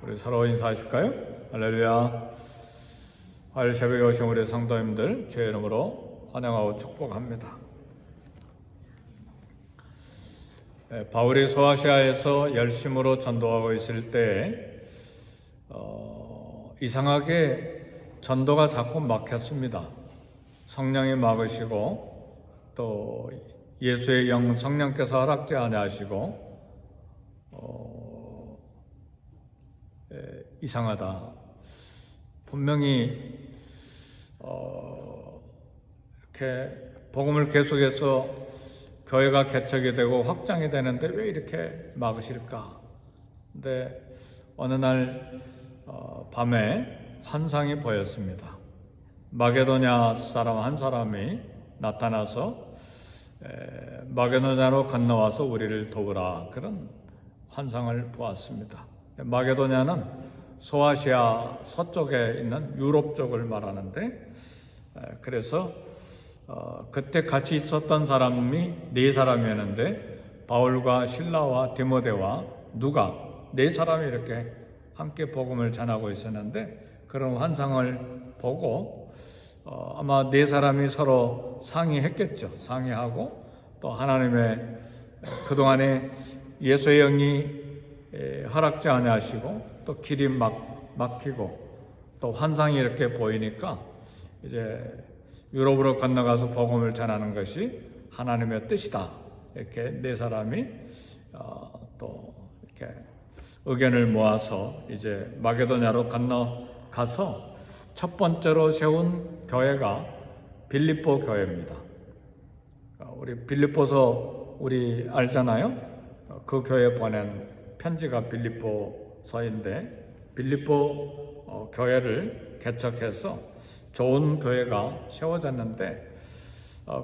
우리 서로 인사하실까요? 할렐루야. 화요일 새벽에 오신 우리 성도님들 주의 이름으로 환영하고 축복합니다. 바울이 소아시아에서 열심으로 전도하고 있을 때 이상하게 전도가 자꾸 막혔습니다. 성령이 막으시고 또 예수의 영 성령께서 허락지 아니하시고 이상하다. 분명히 이렇게 복음을 계속해서 교회가 개척이 되고 확장이 되는데 왜 이렇게 막으실까? 근데 어느 날 밤에 환상이 보였습니다. 마게도냐 사람 한 사람이 나타나서 마게도냐로 건너와서 우리를 도우라, 그런 환상을 보았습니다. 마게도냐는 소아시아 서쪽에 있는 유럽 쪽을 말하는데, 그래서 그때 같이 있었던 사람이 네 사람이었는데 바울과 실라와 디모데와 누가 네 사람이 이렇게 함께 복음을 전하고 있었는데, 그런 환상을 보고 아마 네 사람이 서로 상의했겠죠. 상의하고 또 하나님의 그동안에 예수의 영이 허락지 아니하시고 또 길이 막히고 또 환상이 이렇게 보이니까 이제 유럽으로 건너가서 복음을 전하는 것이 하나님의 뜻이다, 이렇게 네 사람이 또 이렇게 의견을 모아서 이제 마게도냐로 건너가서 첫 번째로 세운 교회가 빌립보 교회입니다. 우리 빌립보서 우리 알잖아요. 그 교회에 보낸 편지가 빌립보서인데, 빌립보 교회를 개척해서 좋은 교회가 세워졌는데,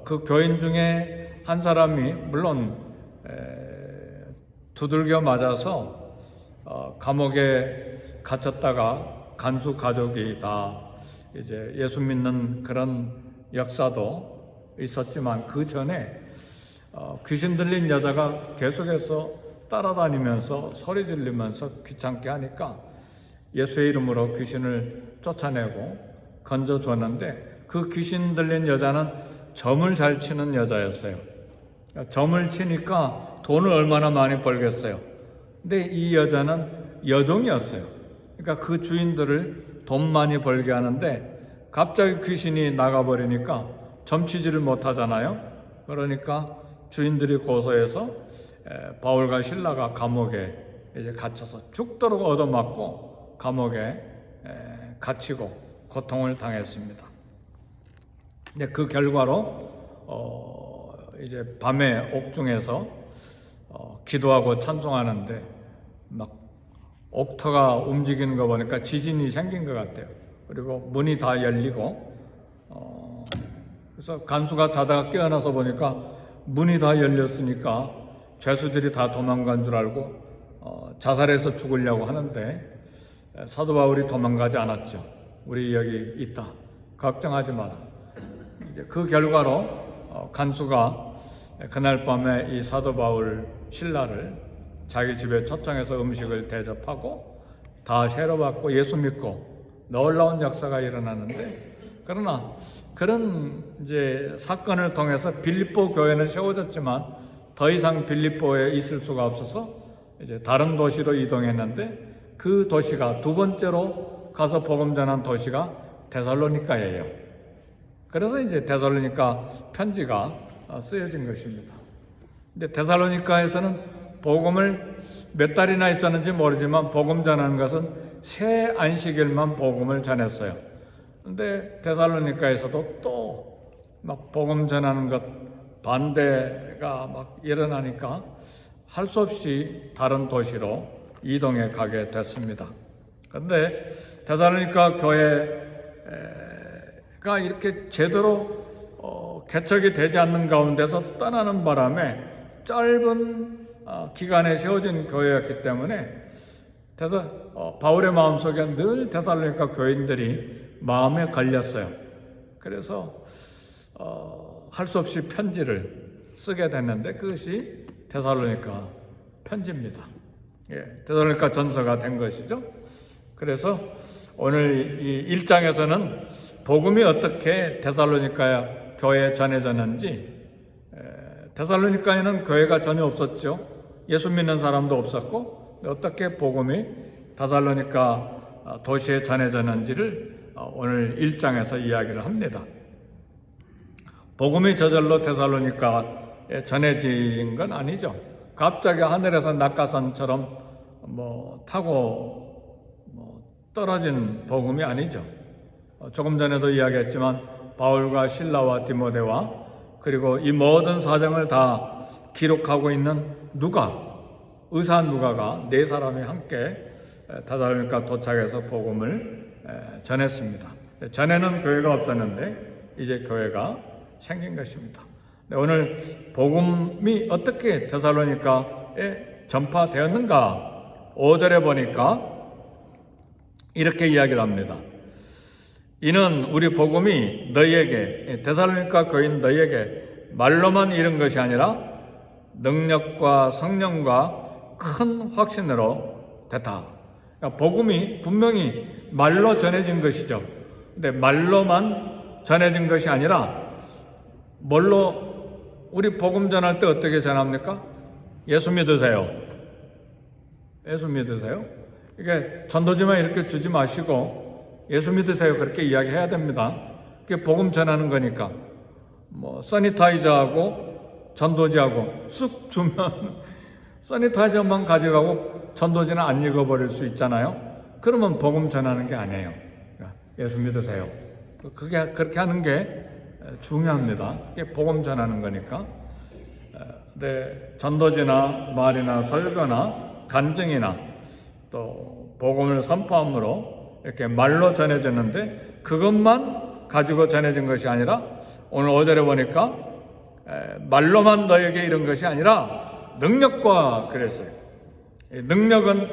그 교인 중에 한 사람이 물론 두들겨 맞아서 감옥에 갇혔다가 간수 가족이 다 이제 예수 믿는 그런 역사도 있었지만, 그 전에 귀신 들린 여자가 계속해서 따라다니면서 소리 지르면서 귀찮게 하니까 예수의 이름으로 귀신을 쫓아내고 건져줬는데, 그 귀신 들린 여자는 점을 잘 치는 여자였어요. 점을 치니까 돈을 얼마나 많이 벌겠어요. 근데 이 여자는 여종이었어요. 그러니까 그 주인들을 돈 많이 벌게 하는데 갑자기 귀신이 나가버리니까 점치지를 못하잖아요. 그러니까 주인들이 고소해서 바울과 실라가 감옥에 이제 갇혀서 죽도록 얻어맞고 감옥에 갇히고 고통을 당했습니다. 근데 그 결과로 이제 밤에 옥중에서 기도하고 찬송하는데 막 옥터가 움직이는 거 보니까 지진이 생긴 것 같아요. 그리고 문이 다 열리고 그래서 간수가 자다가 깨어나서 보니까 문이 다 열렸으니까 죄수들이 다 도망간 줄 알고 자살해서 죽으려고 하는데, 사도 바울이 도망가지 않았죠. 우리 여기 있다, 걱정하지 마라. 이제 그 결과로 간수가 그날 밤에 이 사도 바울 신라를 자기 집에 초청해서 음식을 대접하고 다 세례받고 예수 믿고 놀라운 역사가 일어나는데, 그러나 그런 이제 사건을 통해서 빌립보 교회는 세워졌지만 더 이상 빌립보에 있을 수가 없어서 이제 다른 도시로 이동했는데, 그 도시가 두 번째로 가서 복음 전한 도시가 데살로니가예요. 그래서 이제 데살로니가 편지가 쓰여진 것입니다. 근데 데살로니가에서는 복음을 몇 달이나 있었는지 모르지만 복음 전하는 것은 새 안식일만 복음을 전했어요. 근데 데살로니가에서도 또 막 복음 전하는 것 반대가 막 일어나니까 할 수 없이 다른 도시로 이동해 가게 됐습니다. 그런데 데살로니가 교회가 이렇게 제대로 개척이 되지 않는 가운데서 떠나는 바람에 짧은 기간에 세워진 교회였기 때문에 바울의 마음속에 늘 데살로니가 교인들이 마음에 걸렸어요. 그래서 할 수 없이 편지를 쓰게 됐는데, 그것이 데살로니가 편지입니다. 데살로니가 전서가 된 것이죠. 그래서 오늘 이 1장에서는 복음이 어떻게 데살로니가 교회에 전해졌는지, 데살로니가에는 교회가 전혀 없었죠. 예수 믿는 사람도 없었고, 어떻게 복음이 데살로니가 도시에 전해졌는지를 오늘 1장에서 이야기를 합니다. 복음이 저절로 데살로니가에 전해진 건 아니죠. 갑자기 하늘에서 낙하산처럼 타고 떨어진 복음이 아니죠. 조금 전에도 이야기했지만 바울과 실라와 디모데와 그리고 이 모든 사정을 다 기록하고 있는 의사 누가가 4사람이 함께 데살로니가 도착해서 복음을 전했습니다. 전에는 교회가 없었는데 이제 교회가 생긴 것입니다. 오늘 복음이 어떻게 데살로니가에 전파되었는가? 5절에 보니까 이렇게 이야기를 합니다. 이는 우리 복음이 너희에게, 데살로니가 교인 너희에게 말로만 이른 것이 아니라 능력과 성령과 큰 확신으로 됐다. 그러니까 복음이 분명히 말로 전해진 것이죠. 근데 말로만 전해진 것이 아니라 뭘로 우리 복음 전할 때 어떻게 전합니까? 예수 믿으세요. 예수 믿으세요. 이게 전도지만 이렇게 주지 마시고 예수 믿으세요. 그렇게 이야기해야 됩니다. 그게 복음 전하는 거니까. 써니타이저하고 전도지하고 쑥 주면 써니타이저만 가져가고 전도지는 안 읽어버릴 수 있잖아요. 그러면 복음 전하는 게 아니에요. 예수 믿으세요. 그렇게 하는 게 중요합니다. 이게 복음 전하는 거니까. 전도지나 말이나 설교나 간증이나 또 복음을 선포함으로 이렇게 말로 전해졌는데 그것만 가지고 전해진 것이 아니라 오늘 5절에 보니까 말로만 너에게 이런 것이 아니라 능력과 그랬어요. 능력은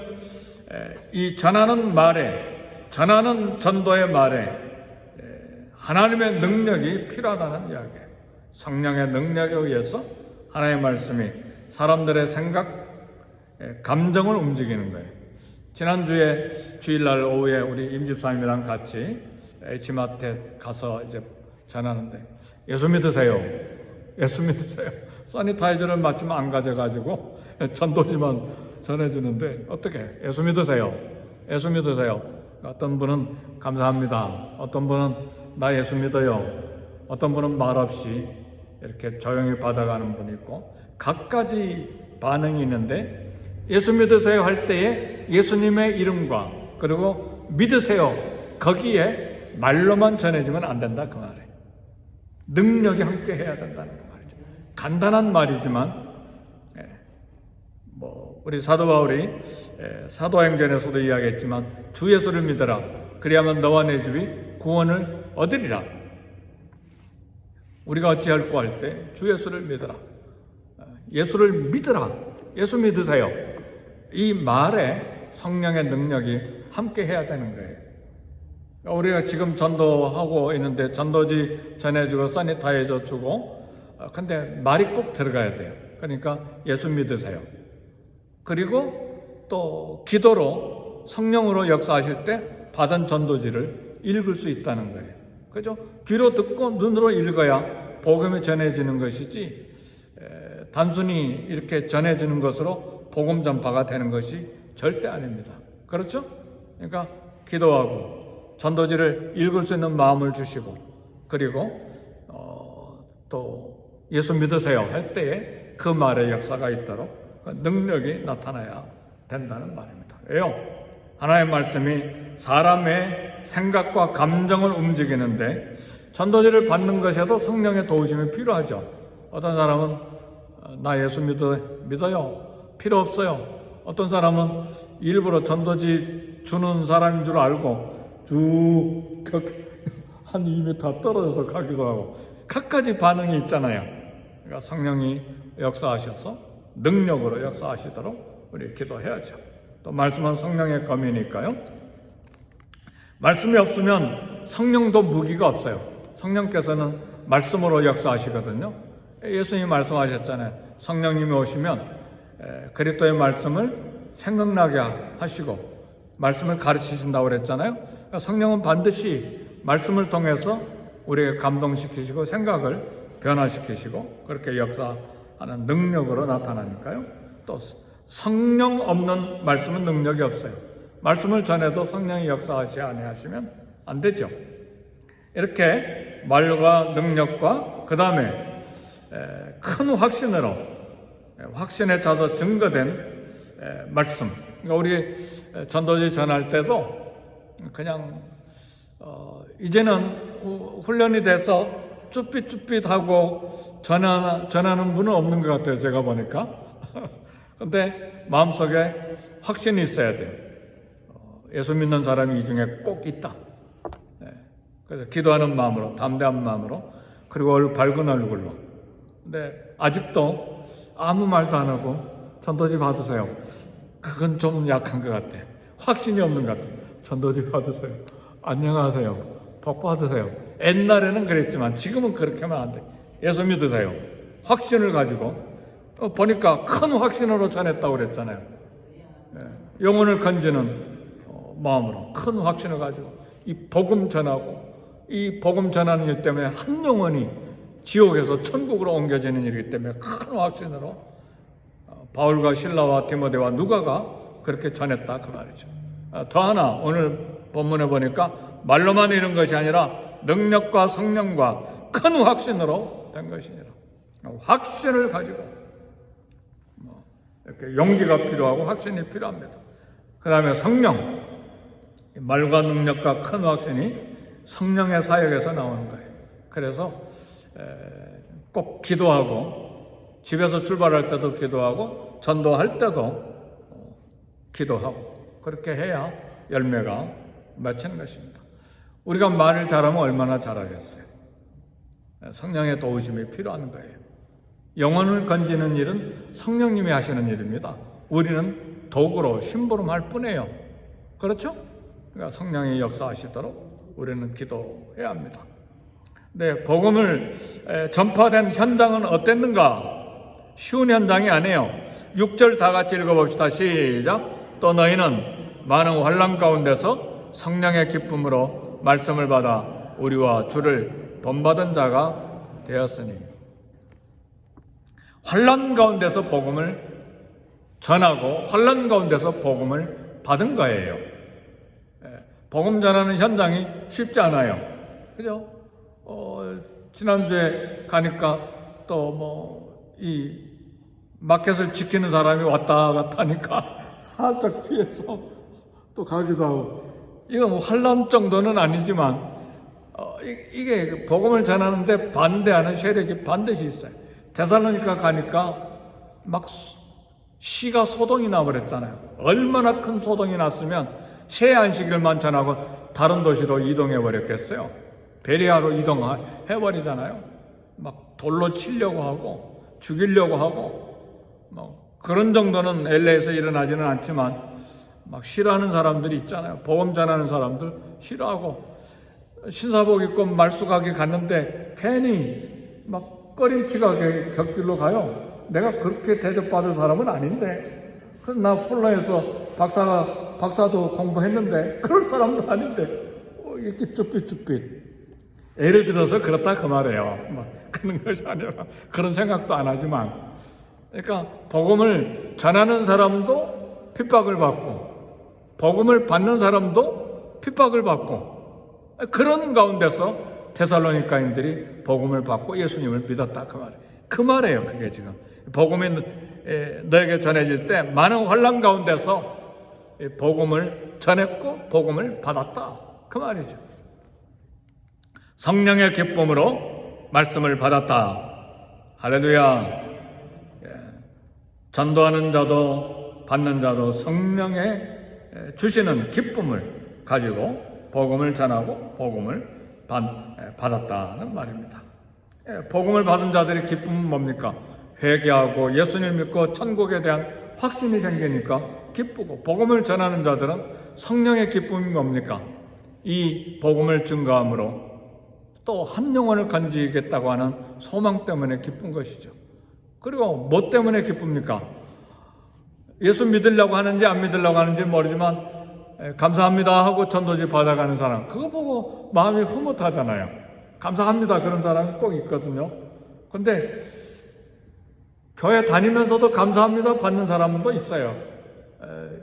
이 전하는 말에, 전하는 전도의 말에 하나님의 능력이 필요하다는 이야기예요. 성령의 능력에 의해서 하나님의 말씀이 사람들의 생각, 감정을 움직이는 거예요. 지난주에 주일날 오후에 우리 임집사님이랑 같이 H마트에 가서 이제 전하는데 예수 믿으세요. 예수 믿으세요. 써니타이저를 마침 안 가져가지고 전도지만 전해주는데 어떻게 예수 믿으세요. 예수 믿으세요. 어떤 분은 감사합니다. 어떤 분은 나 예수 믿어요. 어떤 분은 말없이 이렇게 조용히 받아가는 분이 있고 각가지 반응이 있는데 예수 믿으세요 할 때에 예수님의 이름과 그리고 믿으세요 거기에 말로만 전해지면 안 된다 그 말이에요. 능력이 함께 해야 된다는 그 말이죠. 간단한 말이지만 우리 사도 바울이 사도행전에서도 이야기했지만 주 예수를 믿어라 그리하면 너와 내 집이 구원을 얻으리라. 우리가 어찌할꼬 할 때 주 예수를 믿어라. 예수를 믿으라. 예수 믿으세요. 이 말에 성령의 능력이 함께 해야 되는 거예요. 우리가 지금 전도하고 있는데 전도지 전해주고 써니타이저 주고 근데 말이 꼭 들어가야 돼요. 그러니까 예수 믿으세요. 그리고 또 기도로 성령으로 역사하실 때 받은 전도지를 읽을 수 있다는 거예요. 그죠? 귀로 듣고 눈으로 읽어야 복음이 전해지는 것이지 단순히 이렇게 전해지는 것으로 복음 전파가 되는 것이 절대 아닙니다. 그렇죠? 그러니까 기도하고 전도지를 읽을 수 있는 마음을 주시고 그리고 또 예수 믿으세요 할 때에 그 말의 역사가 있도록 능력이 나타나야 된다는 말입니다. 왜요? 하나님의 말씀이 사람의 생각과 감정을 움직이는데 전도지를 받는 것에도 성령의 도우심이 필요하죠. 어떤 사람은 나 예수 믿어요. 필요 없어요. 어떤 사람은 일부러 전도지 주는 사람인 줄 알고 쭉 한 2m 떨어져서 가기도 하고 각가지 반응이 있잖아요. 그러니까 성령이 역사하셔서 능력으로 역사하시도록 우리 기도해야죠. 또 말씀은 성령의 검이니까요. 말씀이 없으면 성령도 무기가 없어요. 성령께서는 말씀으로 역사하시거든요. 예수님이 말씀하셨잖아요. 성령님이 오시면 그리스도의 말씀을 생각나게 하시고 말씀을 가르치신다고 그랬잖아요. 그러니까 성령은 반드시 말씀을 통해서 우리에게 감동시키시고 생각을 변화시키시고 그렇게 역사하는 능력으로 나타나니까요. 또 성령 없는 말씀은 능력이 없어요. 말씀을 전해도 성령이 역사하지 아니하시면 안 되죠. 이렇게 말과 능력과 그 다음에 큰 확신으로 확신에 차서 증거된 말씀. 그러니까 우리 전도지 전할 때도 그냥 이제는 훈련이 돼서 쭈삣쭈삣하고 전하는 분은 없는 것 같아요. 제가 보니까. 근데 마음속에 확신이 있어야 돼요. 예수 믿는 사람이 이 중에 꼭 있다. 그래서 기도하는 마음으로, 담대한 마음으로, 그리고 밝은 얼굴로. 근데 아직도 아무 말도 안 하고 전도지 받으세요. 그건 좀 약한 것 같아. 확신이 없는 것 같아. 전도지 받으세요. 안녕하세요. 복 받으세요. 옛날에는 그랬지만 지금은 그렇게 하면 안 돼. 예수 믿으세요. 확신을 가지고 보니까 큰 확신으로 전했다고 그랬잖아요. 영혼을 건지는 마음으로 큰 확신을 가지고 이 복음 전하고 이 복음 전하는 일 때문에 한 영혼이 지옥에서 천국으로 옮겨지는 일이기 때문에 큰 확신으로 바울과 실라와 디모데와 누가가 그렇게 전했다 그 말이죠. 더 하나 오늘 본문에 보니까 말로만 이룬 것이 아니라 능력과 성령과 큰 확신으로 된 것이니라. 확신을 가지고 이렇게 용기가 필요하고 확신이 필요합니다. 그 다음에 성령, 말과 능력과 큰 확신이 성령의 사역에서 나오는 거예요. 그래서 꼭 기도하고 집에서 출발할 때도 기도하고 전도할 때도 기도하고 그렇게 해야 열매가 맺히는 것입니다. 우리가 말을 잘하면 얼마나 잘하겠어요. 성령의 도우심이 필요한 거예요. 영혼을 건지는 일은 성령님이 하시는 일입니다. 우리는 도구로 심부름할 뿐이에요. 그렇죠? 그러니까 성령이 역사하시도록 우리는 기도해야 합니다. 네, 복음을 전파된 현장은 어땠는가? 쉬운 현장이 아니에요. 6절 다 같이 읽어봅시다. 시작. 또 너희는 많은 환난 가운데서 성령의 기쁨으로 말씀을 받아 우리와 주를 본받은 자가 되었으니. 환난 가운데서 복음을 전하고 환난 가운데서 복음을 받은 거예요. 복음 전하는 현장이 쉽지 않아요. 그죠? 지난주에 가니까 또 이 마켓을 지키는 사람이 왔다 갔다 하니까 살짝 피해서 또 가기도 하고. 이거 환난 정도는 아니지만 이게 복음을 전하는데 반대하는 세력이 반드시 있어요. 데살로니가 가니까 막 시가 소동이 나버렸잖아요. 얼마나 큰 소동이 났으면 새 안식일만 전하고 다른 도시로 이동해 버렸겠어요. 베레아로 이동해버리잖아요. 막 돌로 치려고 하고 죽이려고 하고 그런 정도는 LA에서 일어나지는 않지만 막 싫어하는 사람들이 있잖아요. 복음 전하는 사람들 싫어하고 신사복 입고 말쑥하게 갔는데 괜히 막 꺼림칙하게 곁길로 가요. 내가 그렇게 대접받을 사람은 아닌데, 그래서 나 풀러에서 박사도 공부했는데 그럴 사람도 아닌데 이렇게 쭈삣쭈삣. 예를 들어서 그렇다 그 말이에요. 그런 것이 아니라 그런 생각도 안 하지만, 그러니까 복음을 전하는 사람도 핍박을 받고 복음을 받는 사람도 핍박을 받고 그런 가운데서 데살로니가인들이 복음을 받고 예수님을 믿었다 그 말이에요. 그 말이에요. 그게 지금 복음이 너에게 전해질 때 많은 환난 가운데서 복음을 전했고 복음을 받았다 그 말이죠. 성령의 기쁨으로 말씀을 받았다. 할렐루야. 전도하는 자도 받는 자도 성령의 주시는 기쁨을 가지고 복음을 전하고 복음을 받았다는 말입니다. 복음을 받은 자들의 기쁨은 뭡니까? 회개하고 예수님을 믿고 천국에 대한 확신이 생기니까 기쁘고, 복음을 전하는 자들은 성령의 기쁨이 뭡니까? 이 복음을 증거함으로 또 한 영혼을 건지겠다고 하는 소망 때문에 기쁜 것이죠. 그리고 뭐 때문에 기쁩니까? 예수 믿으려고 하는지 안 믿으려고 하는지 모르지만 감사합니다 하고 전도지 받아가는 사람, 그거 보고 마음이 흐뭇하잖아요. 감사합니다 그런 사람이 꼭 있거든요. 근데 교회 다니면서도 감사합니다 받는 사람도 있어요.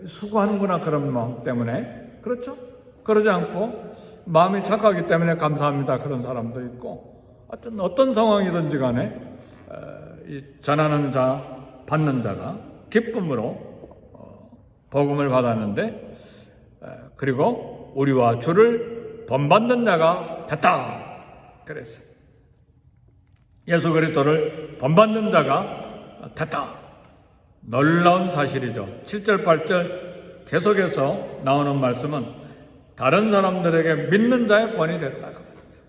수고하는구나 그런 마음 때문에. 그렇죠? 그러지 않고 마음이 착하기 때문에 감사합니다 그런 사람도 있고, 어떤 상황이든지 간에 이 전하는 자, 받는 자가 기쁨으로 복음을 받았는데, 그리고 우리와 주를 본받는 자가 됐다 그랬어요. 예수 그리스도를 본받는 자가 됐다. 놀라운 사실이죠. 7절 8절 계속해서 나오는 말씀은 다른 사람들에게 믿는 자의 본이 됐다.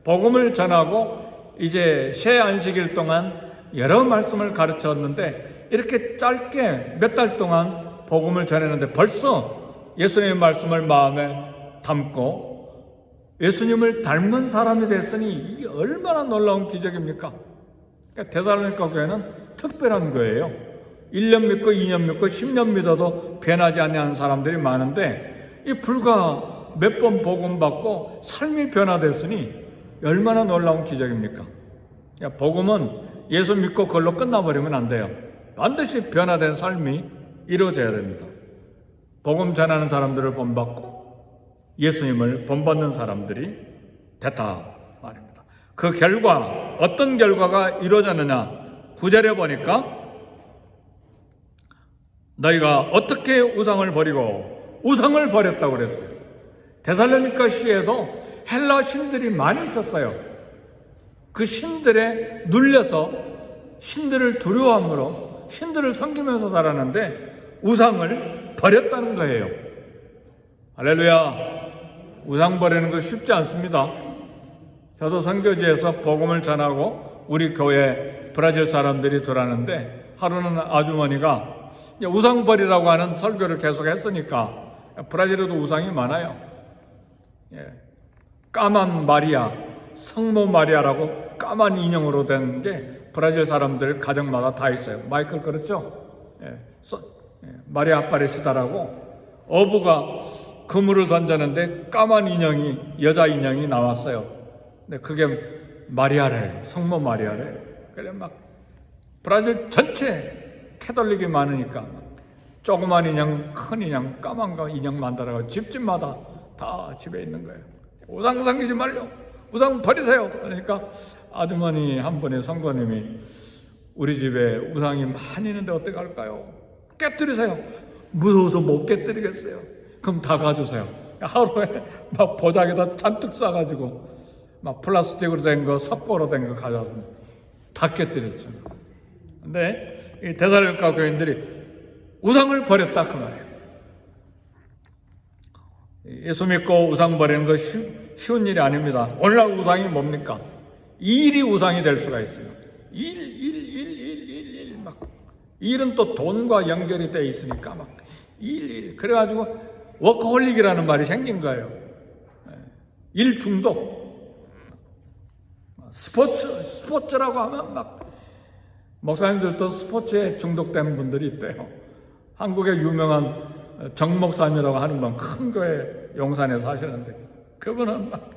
복음을 전하고 이제 새 안식일 동안 여러 말씀을 가르쳤는데, 이렇게 짧게 몇 달 동안 복음을 전했는데 벌써 예수님의 말씀을 마음에 담고 예수님을 닮은 사람이 됐으니 이게 얼마나 놀라운 기적입니까? 그러니까 데살로니가 교회는 특별한 거예요. 1년 믿고 2년 믿고 10년 믿어도 변하지 않는 사람들이 많은데, 이 불과 몇 번 복음 받고 삶이 변화됐으니 얼마나 놀라운 기적입니까? 그러니까 복음은 예수 믿고 그걸로 끝나버리면 안 돼요. 반드시 변화된 삶이 이루어져야 됩니다. 복음 전하는 사람들을 본받고 예수님을 본받는 사람들이 됐다 말입니다. 그 결과, 어떤 결과가 이루어졌느냐, 9절에 보니까 너희가 어떻게 우상을 버리고 우상을 버렸다고 그랬어요. 데살로니가 시에도 헬라 신들이 많이 있었어요. 그 신들에 눌려서 신들을 두려워함으로 신들을 섬기면서 살았는데 우상을 버렸다는 거예요. 할렐루야. 우상 버리는 거 쉽지 않습니다. 저도 선교지에서 복음을 전하고 우리 교회 브라질 사람들이 들어왔는데, 하루는 아주머니가 우상 버리라고 하는 설교를 계속 했으니까, 브라질에도 우상이 많아요. 까만 마리아, 성모 마리아라고 까만 인형으로 된 게 브라질 사람들 가정마다 다 있어요. 마이클 그렇죠? 마리아 아빠레시다라고 어부가 그물을 던졌는데 까만 인형이, 여자 인형이 나왔어요. 근데 그게 마리아래, 성모 마리아래. 그래 막 브라질 전체 캐톨릭이 많으니까 조그만 인형, 큰 인형, 까만 거 인형 만들어가지고 집집마다 다 집에 있는 거예요. 우상 섬기지 말려, 우상 버리세요. 그러니까 아주머니 한 분의 성도님이 우리 집에 우상이 많이 있는데 어떻게 할까요? 깨뜨리세요. 무서워서 못 깨뜨리겠어요. 그럼 다 가주세요. 하루에 막 보자기다 잔뜩 싸가지고 막 플라스틱으로 된 거, 석고로 된 거 가져와서 다 깨뜨렸죠. 근데 이 데살로니가 교인들이 우상을 버렸다 그 말이에요. 예수 믿고 우상 버리는 거 쉬운 일이 아닙니다. 오늘날 우상이 뭡니까? 일이 우상이 될 수가 있어요. 일 막. 일은 또 돈과 연결이 돼 있으니까 막 일. 그래가지고 워커홀릭이라는 말이 생긴 거예요. 일 중독. 스포츠라고 하면 막 목사님들도 스포츠에 중독된 분들이 있대요. 한국의 유명한 정 목사님이라고 하는 분, 큰 교회 용산에 사시는데, 그분은 막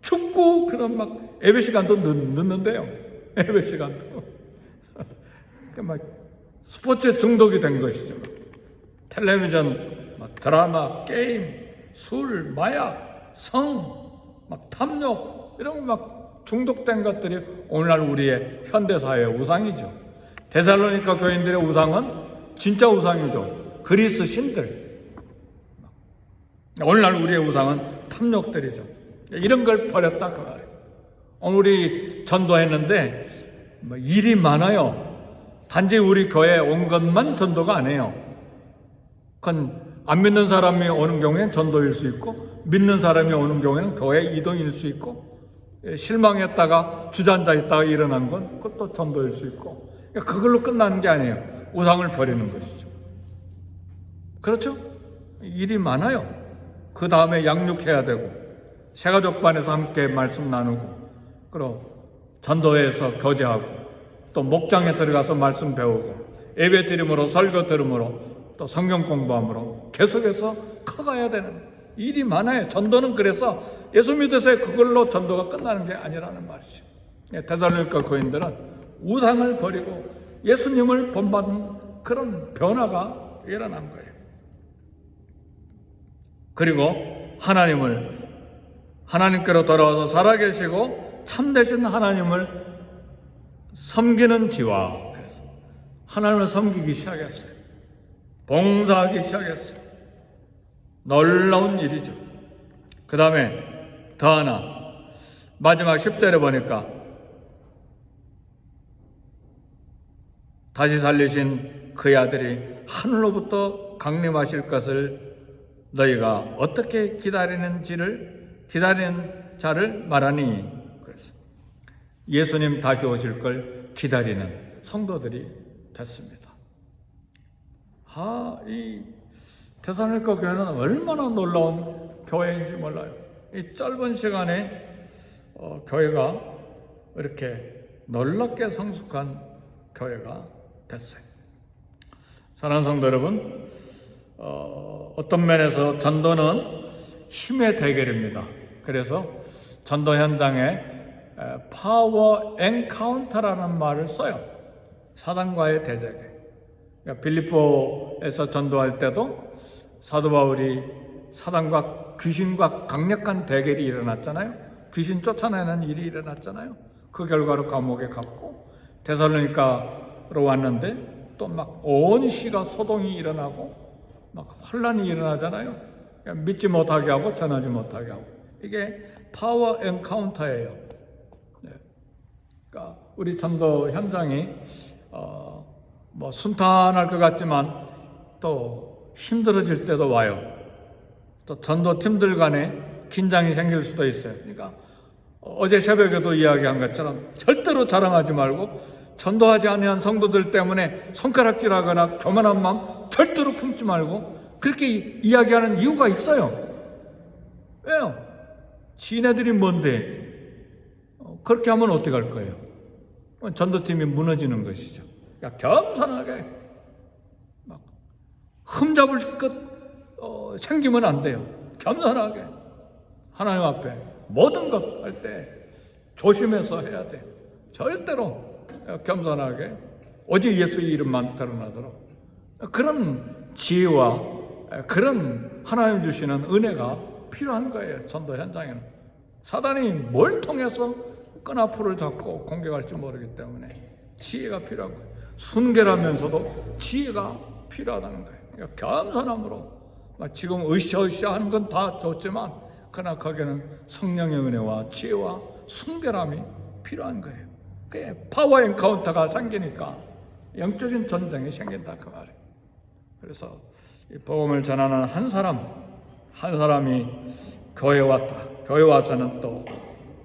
축구 그런 막 예배 시간도 늦는데요. 예배 시간도. 막 스포츠에 중독이 된 것이죠. 텔레비전, 막 드라마, 게임, 술, 마약, 성, 막 탐욕, 이런 거 막 중독된 것들이 오늘날 우리의 현대사회의 우상이죠. 데살로니가 교인들의 우상은 진짜 우상이죠. 그리스 신들. 오늘날 우리의 우상은 탐욕들이죠. 이런 걸 버렸다 그 말이에요. 오늘 우리 전도했는데 일이 많아요. 단지 우리 교회에 온 것만 전도가 아니에요. 그건 안 믿는 사람이 오는 경우에는 전도일 수 있고, 믿는 사람이 오는 경우에는 교회 이동일 수 있고, 실망했다가 주저앉아있다가 일어난 건 그것도 전도일 수 있고, 그걸로 끝나는 게 아니에요. 우상을 버리는 것이죠. 그렇죠? 일이 많아요. 그 다음에 양육해야 되고, 새가족반에서 함께 말씀 나누고, 그리고 전도회에서 교제하고, 또 목장에 들어가서 말씀 배우고, 예배 드림으로 설교 들음으로, 또 성경 공부함으로 계속해서 커가야 되는 일이 많아요. 전도는 그래서 예수 믿으세요 그걸로 전도가 끝나는 게 아니라는 말이죠. 데살로니가 교인들은 우상을 버리고 예수님을 본받은 그런 변화가 일어난 거예요. 그리고 하나님께로 돌아와서 살아계시고 참되신 하나님을 섬기는 지와, 그래서 하나님을 섬기기 시작했어요. 봉사하기 시작했어요. 놀라운 일이죠. 그 다음에 더 하나, 마지막 10절에 보니까 다시 살리신 그의 아들이 하늘로부터 강림하실 것을 너희가 어떻게 기다리는 자를 말하니. 그래서 예수님 다시 오실 걸 기다리는 성도들이 됐습니다. 이 데살로니가 교회는 얼마나 놀라운 교회인지 몰라요. 이 짧은 시간에 교회가 이렇게 놀랍게 성숙한 교회가 됐어요. 사랑하는 성도 여러분, 어떤 면에서 전도는 힘의 대결입니다. 그래서 전도 현장에 파워 엔카운터라는 말을 써요. 사단과의 대적에. 그러니까 빌립보에서 전도할 때도 사도 바울이 사단과 귀신과 강력한 대결이 일어났잖아요. 귀신 쫓아내는 일이 일어났잖아요. 그 결과로 감옥에 갔고, 데살로니가로 왔는데 또 막 온 시가 소동이 일어나고 막 혼란이 일어나잖아요. 그러니까 믿지 못하게 하고 전하지 못하게 하고. 이게 파워 엔카운터예요. 그러니까 우리 전도 현장이 순탄할 것 같지만 또 힘들어질 때도 와요. 또 전도 팀들 간에 긴장이 생길 수도 있어요. 그러니까 어제 새벽에도 이야기한 것처럼 절대로 자랑하지 말고, 전도하지 아니한 성도들 때문에 손가락질하거나 교만한 마음 절대로 품지 말고, 그렇게 이야기하는 이유가 있어요. 왜요? 지네들이 뭔데 그렇게 하면 어떻게 할 거예요? 전도팀이 무너지는 것이죠. 그러니까 겸손하게 막 흠잡을 것 생기면 안 돼요. 겸손하게 하나님 앞에 모든 것 할 때 조심해서 해야 돼. 절대로 겸손하게 오직 예수의 이름만 드러나도록, 그런 지혜와 그런 하나님 주시는 은혜가 필요한 거예요. 전도 현장에는 사단이 뭘 통해서 끈앞풀을 잡고 공격할지 모르기 때문에 지혜가 필요한 거예요. 순결하면서도 지혜가 필요하다는 거예요. 그러니까 겸손함으로, 지금 으쌰으쌰 하는 건 다 좋지만 그러나 거기에는 성령의 은혜와 지혜와 순결함이 필요한 거예요. 그게 파워 엔카운터가 생기니까 영적인 전쟁이 생긴다 그 말이에요. 그래서 이 복음을 전하는 한 사람이 교회에 왔다. 교회 와서는 또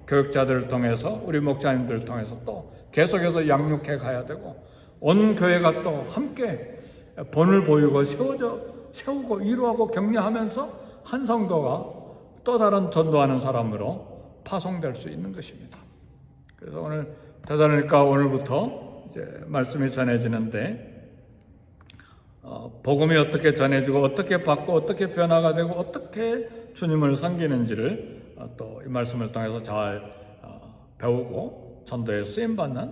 교육자들을 통해서, 우리 목자님들을 통해서 또 계속해서 양육해 가야 되고, 온 교회가 또 함께 본을 보이고 세우고 위로하고 격려하면서 한 성도가 또 다른 전도하는 사람으로 파송될 수 있는 것입니다. 그래서 오늘 데살로니가 오늘부터 이제 말씀이 전해지는데, 복음이 어떻게 전해지고 어떻게 받고 어떻게 변화가 되고 어떻게 주님을 섬기는지를 또 이 말씀을 통해서 잘 배우고 전도에 쓰임받는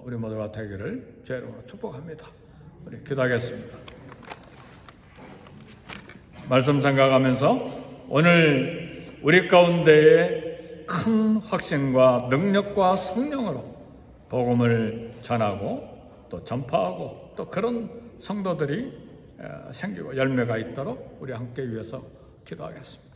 우리 모두가 되기를 주의 이름으로 축복합니다. 우리 기도하겠습니다. 말씀 생각하면서 오늘 우리 가운데에 큰 확신과 능력과 성령으로 복음을 전하고 또 전파하고 또 그런 성도들이 생기고 열매가 있도록 우리 함께 위해서 기도하겠습니다.